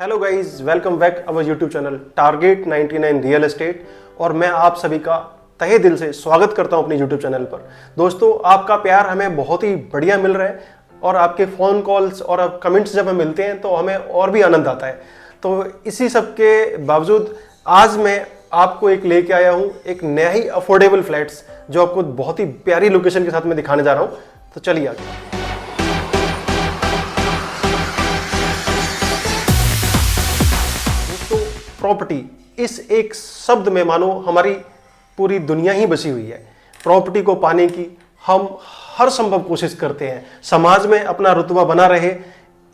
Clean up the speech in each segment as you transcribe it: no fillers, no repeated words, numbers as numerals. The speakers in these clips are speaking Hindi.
Hello guys, welcome back our YouTube channel target 99 real estate. और मैं आप सभी का तहे दिल से स्वागत करता हूं अपने यूट्यूब चैनल पर। दोस्तों, आपका प्यार हमें बहुत ही बढ़िया मिल रहा है और आपके फ़ोन कॉल्स और कमेंट्स जब हमें मिलते हैं तो हमें और भी आनंद आता है। तो इसी सब के बावजूद आज मैं आपको एक लेके आया हूँ, एक नया ही अफोर्डेबल फ्लैट्स जो आपको बहुत ही प्यारी लोकेशन के साथ में दिखाने जा रहा हूँ। तो चलिए आगे। प्रॉपर्टी, इस एक शब्द में मानो हमारी पूरी दुनिया ही बसी हुई है। प्रॉपर्टी को पाने की हम हर संभव कोशिश करते हैं, समाज में अपना रुतबा बना रहे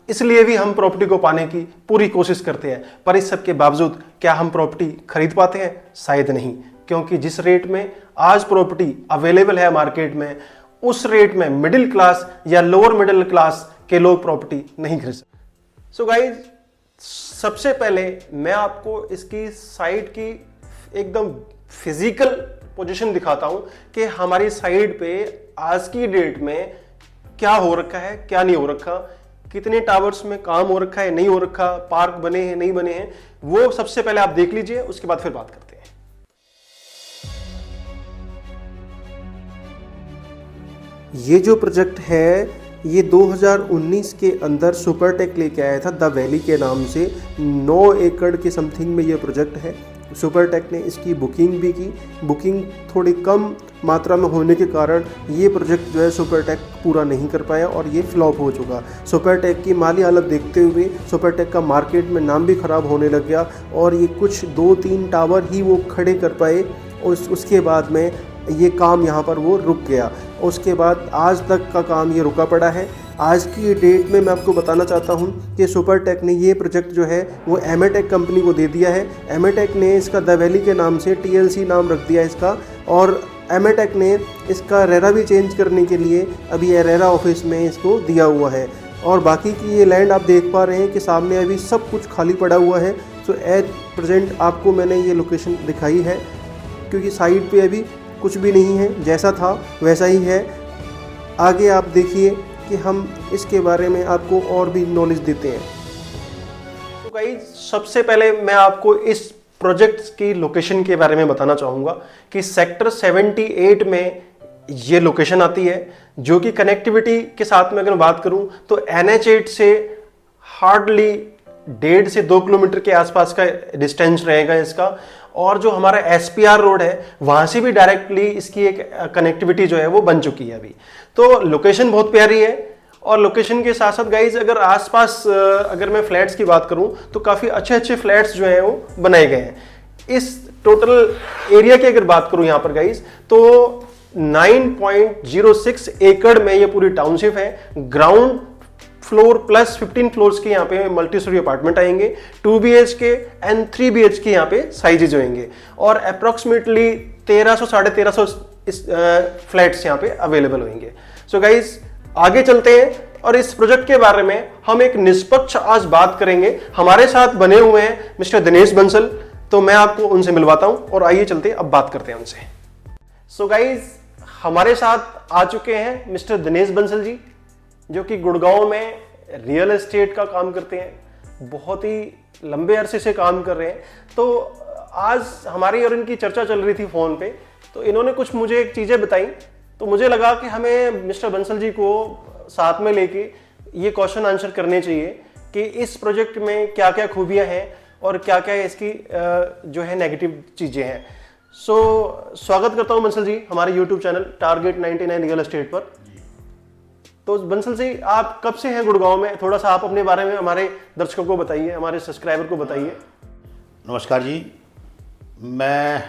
इसलिए भी हम प्रॉपर्टी को पाने की पूरी कोशिश करते हैं। पर इस सब के बावजूद क्या हम प्रॉपर्टी खरीद पाते हैं? शायद नहीं, क्योंकि जिस रेट में आज प्रॉपर्टी अवेलेबल है मार्केट में, उस रेट में मिडिल क्लास या लोअर मिडिल क्लास के लोग प्रॉपर्टी नहीं खरीद सकते। सो गाइज, सबसे पहले मैं आपको इसकी साइट की एकदम फिजिकल पोजीशन दिखाता हूं कि हमारी साइट पे आज की डेट में क्या हो रखा है, क्या नहीं हो रखा, कितने टावर्स में काम हो रखा है, नहीं हो रखा, पार्क बने हैं, नहीं बने हैं। वो सबसे पहले आप देख लीजिए, उसके बाद फिर बात करते हैं। ये जो प्रोजेक्ट है ये 2019 के अंदर सुपरटेक लेके आया था द वैली के नाम से। 9 एकड़ के समथिंग में ये प्रोजेक्ट है। सुपरटेक ने इसकी बुकिंग भी की। बुकिंग थोड़ी कम मात्रा में होने के कारण ये प्रोजेक्ट जो है सुपरटेक पूरा नहीं कर पाया और ये फ्लॉप हो चुका। सुपरटेक की माली हालत देखते हुए सुपरटेक का मार्केट में नाम भी ख़राब होने लग गया और ये कुछ 2-3 टावर ही वो खड़े कर पाए और उसके बाद में ये काम यहाँ पर वो रुक गया। उसके बाद आज तक का काम ये रुका पड़ा है। आज की डेट में मैं आपको बताना चाहता हूँ कि सुपरटेक ने ये प्रोजेक्ट जो है वो एमेटेक कंपनी को दे दिया है। एमेटेक ने इसका द वैली के नाम से TLC नाम रख दिया इसका, और एमेटेक ने इसका रेरा भी चेंज करने के लिए अभी रेरा ऑफिस में इसको दिया हुआ है। और बाकी की ये लैंड आप देख पा रहे हैं कि सामने अभी सब कुछ खाली पड़ा हुआ है। सो एट प्रेजेंट आपको मैंने ये लोकेशन दिखाई है, क्योंकि साइट पे अभी कुछ भी नहीं है, जैसा था वैसा ही है। आगे आप देखिए कि हम इसके बारे में आपको और भी नॉलेज देते हैं। तो गाइस, सबसे पहले मैं आपको इस प्रोजेक्ट की लोकेशन के बारे में बताना चाहूँगा कि सेक्टर 78 में ये लोकेशन आती है, जो कि कनेक्टिविटी के साथ में अगर बात करूँ तो NH8 से हार्डली 1.5 से 2 किलोमीटर के आसपास का डिस्टेंस रहेगा इसका। और जो हमारा SPR रोड है वहां से भी डायरेक्टली इसकी एक कनेक्टिविटी जो है वो बन चुकी है अभी। तो लोकेशन बहुत प्यारी है। और लोकेशन के साथ साथ गाइज, अगर आसपास अगर मैं फ्लैट्स की बात करूं तो काफ़ी अच्छे अच्छे फ्लैट्स जो हैं वो बनाए गए हैं। इस टोटल एरिया की अगर बात करूं यहाँ पर गाइज, तो 9.06 एकड़ में ये पूरी टाउनशिप है। ग्राउंड फ्लोर प्लस 15 फ्लोर्स के यहाँ पे मल्टी स्टोरी अपार्टमेंट आएंगे। 2 BHK एंड 3 BHK यहाँ पे साइजेज होंगे और अप्रोक्सीमेटली 1300 साढ़े 1300 फ्लैट्स यहाँ पे अवेलेबल होंगे। सो गाइज, आगे चलते हैं और इस प्रोजेक्ट के बारे में हम एक निष्पक्ष आज बात करेंगे। हमारे साथ बने हुए हैं मिस्टर दिनेश बंसल, तो मैं आपको उनसे मिलवाता हूं और आइए चलते अब बात करते हैं उनसे। सो गाइज, हमारे साथ आ चुके हैं मिस्टर दिनेश बंसल जी, जो कि गुड़गांव में रियल एस्टेट का काम करते हैं, बहुत ही लंबे अरसे से काम कर रहे हैं। तो आज हमारी और इनकी चर्चा चल रही थी फ़ोन पे, तो इन्होंने कुछ मुझे एक चीज़ें बताई, तो मुझे लगा कि हमें मिस्टर बंसल जी को साथ में लेके ये क्वेश्चन आंसर करने चाहिए कि इस प्रोजेक्ट में क्या क्या खूबियाँ हैं और क्या क्या इसकी जो है नेगेटिव चीज़ें हैं। सो स्वागत करता हूँ बंसल जी हमारे YouTube channel target 99 real estate पर। तो बंसल जी, आप कब से हैं गुड़गांव में? थोड़ा सा आप अपने बारे में हमारे दर्शकों को बताइए, हमारे सब्सक्राइबर को बताइए। नमस्कार जी, मैं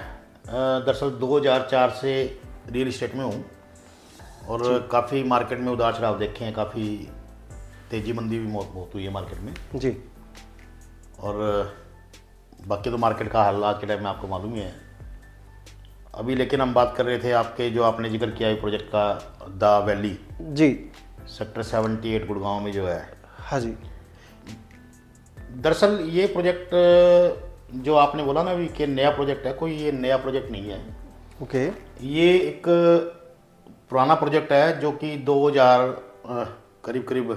दरअसल 2004 से रियल इस्टेट में हूँ और काफ़ी मार्केट में उतार चढ़ाव देखे हैं, काफ़ी तेज़ी मंदी भी बहुत हुई है मार्केट में जी। और बाकी तो मार्केट का हाल आज के टाइम में आपको मालूम ही है अभी। लेकिन हम बात कर रहे थे आपके जो आपने जिक्र किया है प्रोजेक्ट का, द वैली जी, सेक्टर 78 गुड़गांव में जो है। हाँ जी। दरअसल ये प्रोजेक्ट जो आपने बोला ना अभी कि नया प्रोजेक्ट है, कोई ये नया प्रोजेक्ट नहीं है। ओके। ये एक पुराना प्रोजेक्ट है जो कि 2000 करीब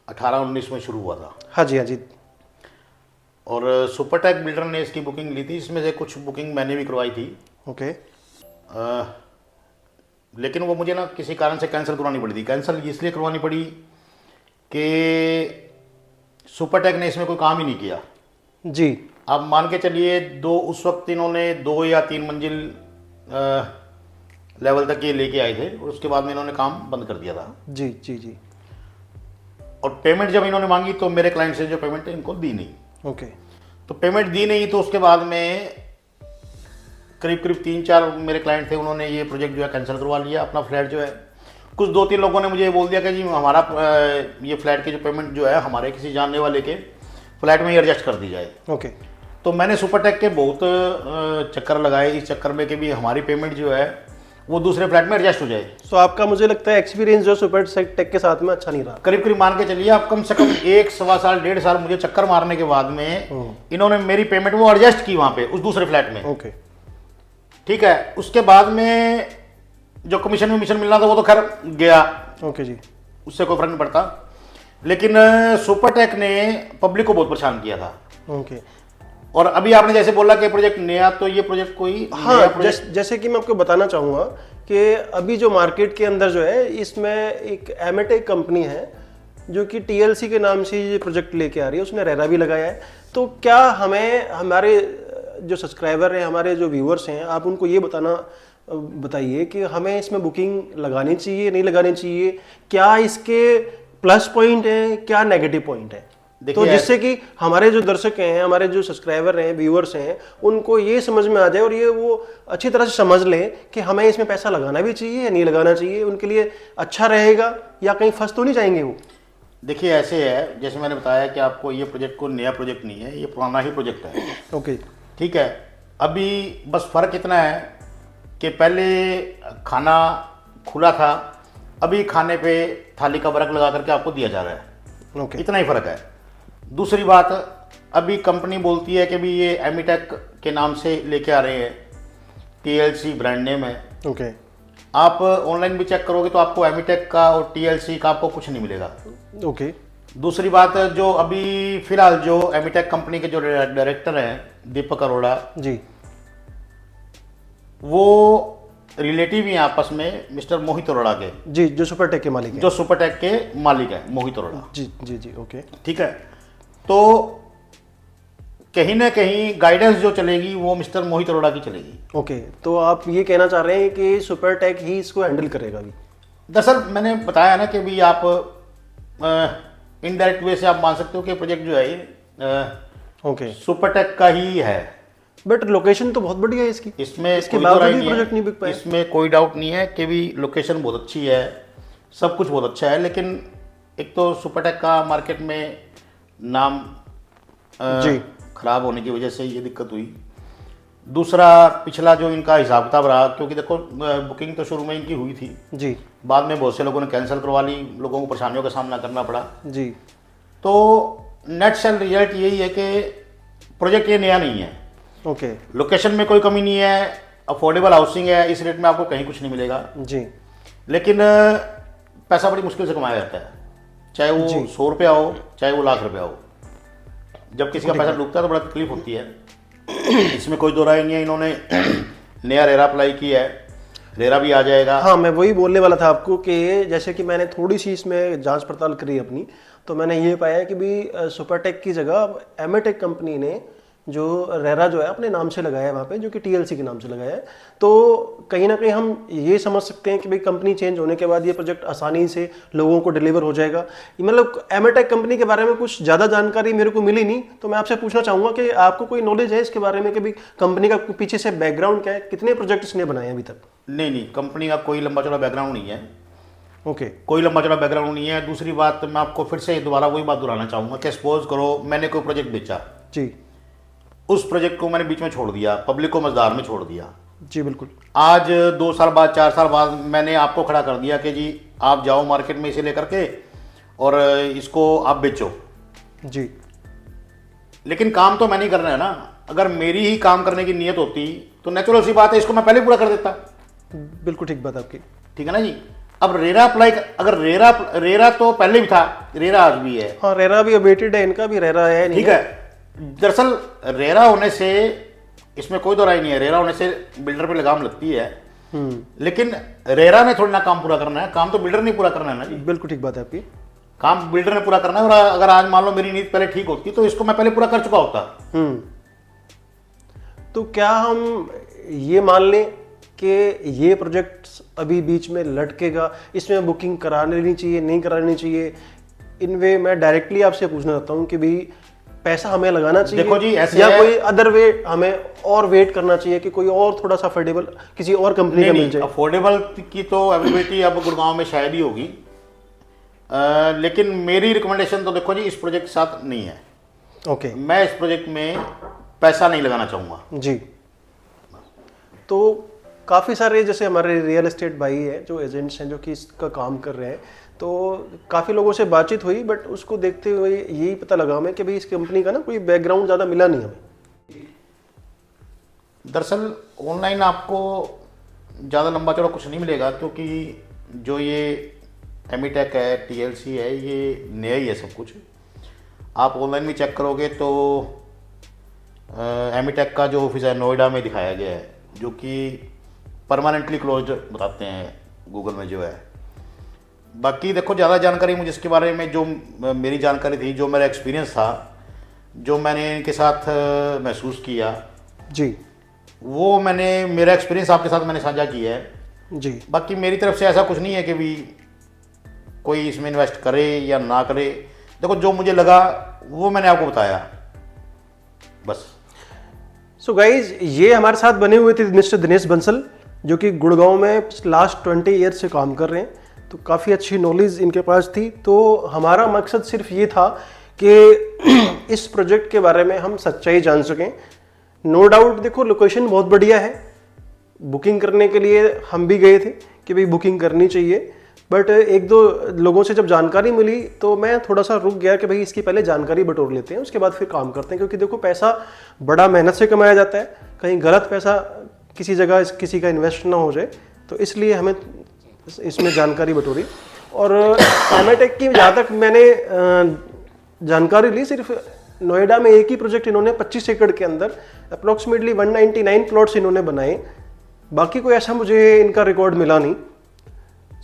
18-19 में शुरू हुआ था। हाँ जी, हाँ जी। और सुपरटेक बिल्डर ने इसकी बुकिंग ली थी, इसमें से कुछ बुकिंग मैंने भी करवाई थी। ओके। लेकिन वो मुझे ना किसी कारण से कैंसिल करवानी पड़ी थी। कैंसिल इसलिए करवानी पड़ी कि सुपरटेक ने इसमें कोई काम ही नहीं किया जी। आप मान के चलिए उस वक्त इन्होंने 2 या 3 मंजिल लेवल तक ये लेके आए थे और उसके बाद में इन्होंने काम बंद कर दिया था। जी जी जी। और पेमेंट जब इन्होंने मांगी तो मेरे क्लाइंट से जो पेमेंट है इनको दी नहीं। ओके। तो पेमेंट दी नहीं तो उसके बाद में करीब 3-4 मेरे क्लाइंट थे, उन्होंने ये प्रोजेक्ट जो है कैंसिल करवा लिया। अपना फ्लैट जो है कुछ 2-3 लोगों ने मुझे बोल दिया कि जी हमारा ये फ्लैट की जो पेमेंट जो है हमारे किसी जानने वाले के फ्लैट में ही एडजस्ट कर दी जाए। ओके। तो मैंने सुपरटेक के बहुत चक्कर लगाए इस चक्कर में कि भी हमारी पेमेंट जो है वो दूसरे फ्लैट में एडजस्ट हो जाए। तो आपका मुझे लगता है एक्सपीरियंस जो सुपरटेक के साथ में अच्छा नहीं रहा। करीब मान के चलिए आप कम से कम 1-1.25 साल 1.5 साल मुझे चक्कर मारने के बाद में इन्होंने मेरी पेमेंट वो एडजस्ट की वहाँ पे उस दूसरे फ्लैट में। ओके। ठीक है, उसके बाद में जो कमीशन मिलना था वो तो खैर गया। ओके जी। उससे कोई फर्क नहीं पड़ता, लेकिन सुपरटेक ने पब्लिक को बहुत परेशान किया था। ओके। और अभी आपने जैसे बोला कि प्रोजेक्ट नया, तो ये प्रोजेक्ट कोई हाँ, जैसे कि मैं आपको बताना चाहूँगा कि अभी जो मार्केट के अंदर जो है इसमें एक एमेटेक कंपनी है जो कि TLC के नाम से ये प्रोजेक्ट लेके आ रही है, उसने रेरा भी लगाया है। तो क्या हमें हमारे जो सब्सक्राइबर हैं, हमारे जो व्यूअर्स हैं, आप उनको ये बताइए कि हमें इसमें बुकिंग लगानी चाहिए नहीं लगानी चाहिए, क्या इसके प्लस पॉइंट है क्या नेगेटिव पॉइंट है, तो जिससे कि हमारे जो दर्शक हैं, हमारे जो सब्सक्राइबर हैं, व्यूअर्स हैं, उनको ये समझ में आ जाए और ये वो अच्छी तरह से समझ लें कि हमें इसमें पैसा लगाना भी चाहिए या नहीं लगाना चाहिए, उनके लिए अच्छा रहेगा या कहीं फंस तो नहीं जाएंगे वो। देखिए ऐसे है, जैसे मैंने बताया कि आपको ये प्रोजेक्ट कोई नया प्रोजेक्ट नहीं है, ये पुराना ही प्रोजेक्ट है। ओके। ठीक है, अभी बस फ़र्क इतना है कि पहले खाना खुला था, अभी खाने पे थाली का वर्क लगा करके आपको दिया जा रहा है। ओके। इतना ही फ़र्क है। दूसरी बात, अभी कंपनी बोलती है कि भी ये एमिटेक के नाम से लेके आ रहे हैं, TLC ब्रांड नेम है। ओके। आप ऑनलाइन भी चेक करोगे तो आपको एमिटेक का और TLC का आपको कुछ नहीं मिलेगा। ओके। दूसरी बात, जो अभी फिलहाल जो एमिटेक कंपनी के जो डायरेक्टर हैं दीपक अरोड़ा जी, वो रिलेटिव ही आपस में मिस्टर मोहित अरोड़ा के, जी, जो सुपरटेक के मालिक हैं, जो सुपरटेक के मालिक हैं मोहित अरोड़ा। जी जी जी। ओके। ठीक है, तो कहीं ना कहीं गाइडेंस जो चलेगी वो मिस्टर मोहित अरोड़ा की चलेगी। ओके, तो आप ये कहना चाह रहे हैं कि सुपरटेक ही इसको हैंडल करेगा अभी? दरअसल मैंने बताया ना कि भी आप इनडायरेक्ट वे से आप मान सकते हो कि प्रोजेक्ट जो है ये ओके सुपरटेक का ही है। बट लोकेशन तो बहुत बढ़िया है इसकी, इसके बावजूद भी प्रोजेक्ट नहीं बिक पाया। इसमें कोई डाउट नहीं है कि भी लोकेशन बहुत अच्छी है, सब कुछ बहुत अच्छा है, लेकिन एक तो सुपरटेक का मार्केट में नाम जी खराब होने की वजह से ये दिक्कत हुई। दूसरा, पिछला जो इनका हिसाब किताब रहा, क्योंकि देखो बुकिंग तो शुरू में इनकी हुई थी जी, बाद में बहुत से लोगों ने कैंसिल करवा ली, लोगों को परेशानियों का सामना करना पड़ा जी। तो नेट सेल रिजल्ट यही है कि प्रोजेक्ट ये नया नहीं है। ओके। लोकेशन में कोई कमी नहीं है, अफोर्डेबल हाउसिंग है, इस रेट में आपको कहीं कुछ नहीं मिलेगा जी। लेकिन पैसा बड़ी मुश्किल से कमाया जाता है, चाहे वो 100 रुपया हो चाहे वो लाख रुपया हो। जब किसी का पैसा डूबता है तो बड़ा तकलीफ होती है, इसमें कोई दो राय नहीं है। इन्होंने नया रेरा अप्लाई किया है, रेरा भी आ जाएगा। हाँ, मैं वही बोलने वाला था आपको कि जैसे कि मैंने थोड़ी सी इसमें जांच पड़ताल करी अपनी, तो मैंने ये पाया कि भी सुपरटेक की जगह एमेटेक कंपनी ने जो रेरा जो है अपने नाम से लगाया है वहाँ पे, जो कि TLC के नाम से लगाया है। तो कहीं ना कहीं हम ये समझ सकते हैं कि भाई कंपनी चेंज होने के बाद ये प्रोजेक्ट आसानी से लोगों को डिलीवर हो जाएगा। मतलब एमेटेक कंपनी के बारे में कुछ ज़्यादा जानकारी मेरे को मिली नहीं, तो मैं आपसे पूछना चाहूँगा कि आपको कोई नॉलेज है इसके बारे में कि भाई कंपनी का पीछे से बैकग्राउंड क्या है, कितने प्रोजेक्ट इसने बनाए हैं अभी तक? नहीं, कंपनी का कोई लंबा चौड़ा बैकग्राउंड नहीं है। ओके। कोई लंबा चौड़ा बैकग्राउंड नहीं है। दूसरी बात, मैं आपको फिर से दोबारा वही बात दोहराना चाहूँगा कि सपोज करो मैंने कोई प्रोजेक्ट बेचा जी, उस प्रोजेक्ट को मैंने बीच में छोड़ दिया, पब्लिक को मझधार में छोड़ दिया। जी बिल्कुल। आज 2 साल बाद 4 साल बाद मैंने आपको खड़ा कर दिया कि जी आप जाओ मार्केट में इसे लेकर के और इसको आप बेचो। जी। लेकिन काम तो मैं नहीं करना है ना। अगर मेरी ही काम करने की नीयत होती तो नेचुरल सी बात है, इसको मैं पहले पूरा कर देता। बिल्कुल ठीक बात आपकी। ठीक है ना जी। अब रेरा अप्लाई, अगर रेरा तो पहले भी था, रेरा आज भी है। हाँ, रेरा भी अपडेटेड है, इनका भी रेरा है नहीं। ठीक है, दरअसल रेरा होने से इसमें कोई दो राय नहीं है, रेरा होने से बिल्डर पे लगाम लगती है, लेकिन रेरा ने थोड़ी ना काम पूरा करना है, काम तो बिल्डर ने पूरा करना है ना जी। बिल्कुल ठीक बात है आपकी, काम बिल्डर ने पूरा करना है। और अगर आज मान लो मेरी नींद पहले ठीक होती तो इसको मैं पहले पूरा कर चुका होता। तो क्या हम ये मान लें कि ये प्रोजेक्ट अभी बीच में लटकेगा, इसमें बुकिंग करा लेनी चाहिए, नहीं करानी चाहिए? इन वे मैं डायरेक्टली आपसे पूछना चाहता हूँ कि भाई पैसा हमें लगाना चाहिए, देखो जी, ऐसे या कोई अदर वे हमें और वेट करना चाहिए कि कोई और थोड़ा सा अफोर्डेबल किसी और कंपनी का मिल जाए? अफोर्डेबल की तो अवेलेबिलिटी अब गुड़गांव में शायद ही होगी, लेकिन मेरी रिकमेंडेशन तो देखो जी इस प्रोजेक्ट के साथ नहीं है। ओके, मैं इस प्रोजेक्ट में पैसा नहीं लगाना चाहूँगा जी। तो काफ़ी सारे जैसे हमारे रियल एस्टेट भाई हैं जो एजेंट्स हैं जो कि इसका काम कर रहे हैं, तो काफ़ी लोगों से बातचीत हुई, बट उसको देखते हुए यही पता लगा हमें कि भाई इस कंपनी का ना कोई बैकग्राउंड ज़्यादा मिला नहीं हमें। दरअसल ऑनलाइन आपको ज़्यादा लंबा चौड़ा कुछ नहीं मिलेगा, क्योंकि जो ये एमीटेक है, टीएलसी है, ये नया ही है सब कुछ। आप ऑनलाइन में चेक करोगे तो एमीटेक का जो ऑफिस है नोएडा में दिखाया गया है, जो कि परमानेंटली क्लोज्ड बताते हैं गूगल में जो है। बाकी देखो ज़्यादा जानकारी मुझे इसके बारे में, जो मेरी जानकारी थी, जो मेरा एक्सपीरियंस था, जो मैंने इनके साथ महसूस किया जी, वो मैंने मेरा एक्सपीरियंस आपके साथ मैंने साझा किया है जी। बाकी मेरी तरफ से ऐसा कुछ नहीं है कि भी कोई इसमें इन्वेस्ट करे या ना करे। देखो जो मुझे लगा वो मैंने आपको बताया बस। सो गाइज, ये हमारे साथ बने हुए थे मिस्टर दिनेश बंसल, जो कि गुड़गांव में लास्ट 20 ईयर से काम कर रहे हैं, तो काफ़ी अच्छी नॉलेज इनके पास थी। तो हमारा मकसद सिर्फ ये था कि इस प्रोजेक्ट के बारे में हम सच्चाई जान सकें। नो डाउट देखो लोकेशन बहुत बढ़िया है, बुकिंग करने के लिए हम भी गए थे कि भाई बुकिंग करनी चाहिए, बट एक दो लोगों से जब जानकारी मिली तो मैं थोड़ा सा रुक गया कि भाई इसकी पहले जानकारी बटोर लेते हैं, उसके बाद फिर काम करते हैं। क्योंकि देखो पैसा बड़ा मेहनत से कमाया जाता है, कहीं गलत पैसा किसी जगह किसी का इन्वेस्ट ना हो जाए, तो इसलिए हमें इसमें जानकारी बटोरी। और एमीटेक की जहाँ तक मैंने जानकारी ली, सिर्फ नोएडा में एक ही प्रोजेक्ट इन्होंने 25 एकड़ के अंदर अप्रोक्सीमेटली 199 प्लॉट्स इन्होंने बनाए, बाकी कोई ऐसा मुझे इनका रिकॉर्ड मिला नहीं।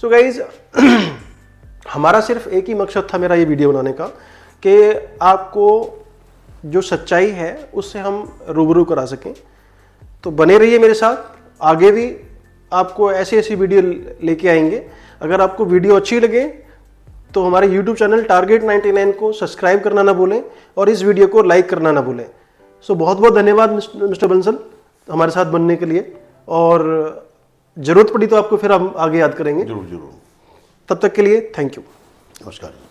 सो गाइज, हमारा सिर्फ एक ही मकसद था मेरा ये वीडियो बनाने का कि आपको जो सच्चाई है उससे हम रूबरू करा सकें। तो बने रहिए मेरे साथ, आगे भी आपको ऐसी ऐसी वीडियो लेके आएंगे। अगर आपको वीडियो अच्छी लगे तो हमारे YouTube चैनल टारगेट 99 को सब्सक्राइब करना ना भूलें और इस वीडियो को लाइक करना ना भूलें। सो बहुत बहुत धन्यवाद मिस्टर बंसल हमारे साथ बनने के लिए, और जरूरत पड़ी तो आपको फिर हम आगे याद करेंगे। जरूर जरूर। तब तक के लिए थैंक यू, नमस्कार।